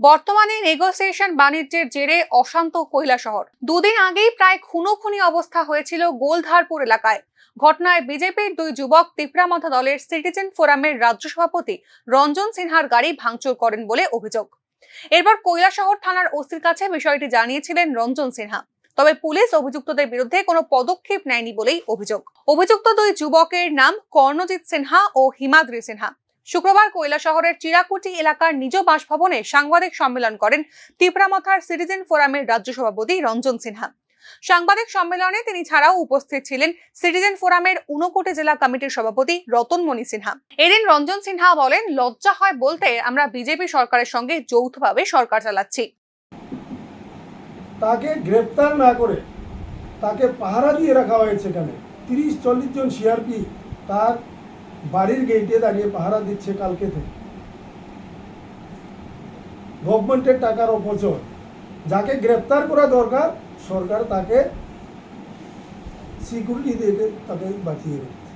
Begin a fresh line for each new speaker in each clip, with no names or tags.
বর্তমানে নেগোসিয়েশন বাণিজ্যের জেরে অশান্ত কৈলাসহর। দুদিন আগেই প্রায় খুনোখুনি অবস্থা হয়েছিল গোলধারপুর এলাকায়। ঘটনায় বিজেপির দুই যুবক তিপ্রামথা দলের সিটিজেন ফোরামের রাজ্য সভাপতি রঞ্জন সিনহার গাড়ি ভাঙচুর করেন বলে অভিযোগ। এরপর কৈলাসহর থানার ওসির কাছে বিষয়টি জানিয়েছিলেন রঞ্জন সিনহা। তবে পুলিশ অভিযুক্তদের বিরুদ্ধে কোনো পদক্ষেপ নেয়নি বলেই অভিযোগ। অভিযুক্ত দুই যুবকের নাম কর্ণজিৎ সিনহা ও হিমাদ্রি সিনহা। শুক্রবার কৈলাসহরের চিরাকুটি এলাকার নিজ বাসভবনে সাংবাদিক সম্মেলন করেন তিপ্রামথার সিটিজেন ফোরামের রাজ্য সভাপতি রঞ্জন সিনহা। সাংবাদিক সম্মেলনে তিনি ছাড়াও উপস্থিত ছিলেন সিটিজেন ফোরামের ঊনকোটি জেলা কমিটির সভাপতি রতনমণি সিনহা। এদিন রঞ্জন সিনহা বলেন, লজ্জা হয় বলতে আমরা বিজেপি সরকারের সঙ্গে যৌথভাবে সরকার চালাচ্ছি।
তাকে গ্রেপ্তার না করে তাকে পাহারা দিয়ে রাখা হয়েছে। এখানে 30-40 জন সিআরপি তার বাড়ির গেটে দাঁড়িয়ে পাহারা দিচ্ছে কালকে থেকে। গভর্নমেন্টের টাকার অপচয়। যাকে গ্রেপ্তার করা দরকার, সরকার তাকে সিকিউরিটি দিয়ে তাকে বাঁচিয়ে রেখেছে।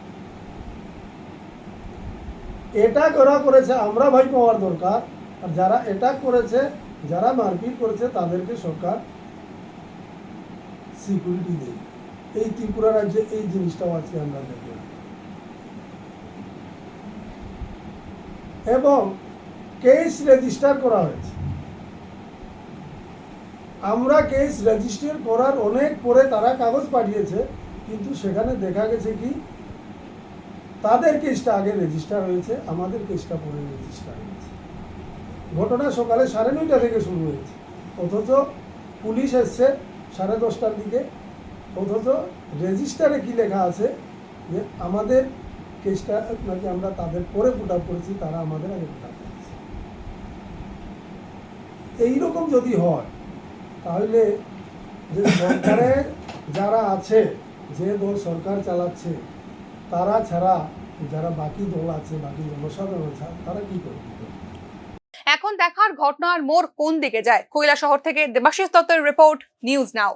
এটা করেছে আমরা ভয় পাওয়ার দরকার। আর যারা এটা করেছে, যারা মারপিট করেছে, তাদেরকে সরকার সিকিউরিটি দেয়। এই ত্রিপুরা রাজ্যে এই জিনিসটাও আজকে আমরা দেখলাম। এবং কেস রেজিস্টার করা হয়েছে। আমরা কেস রেজিস্টার করার অনেক পরে তারা কাগজ পাঠিয়েছে, কিন্তু সেখানে দেখা গেছে কি তাদের কেসটা আগে রেজিস্টার হয়েছে, আমাদের কেসটা পরে রেজিস্টার হয়েছে। ঘটনা সকালে 9:30 থেকে শুরু হয়েছে, অথচ পুলিশ এসছে 10:30টার দিকে। অথচ রেজিস্টারে কি লেখা আছে যে আমাদের কেসটা নাকি আমরা তাদের পরে পুট আপ করেছি, তারা আমাদের আগে পুট আপ করেছে। এইরকম যদি হয় তাহলে যে সরকারে যারা আছে, যে দল সরকার চালাচ্ছে, তারা ছাড়া যারা বাকি দল আছে, বাকি জনসাধারণ আছে, তারা কি করবে?
এখন দেখার ঘটনার মোড় কোন দিকে যায়। কৈলাসহর থেকে দেবাশিস দত্তের রিপোর্ট, নিউজ নাও।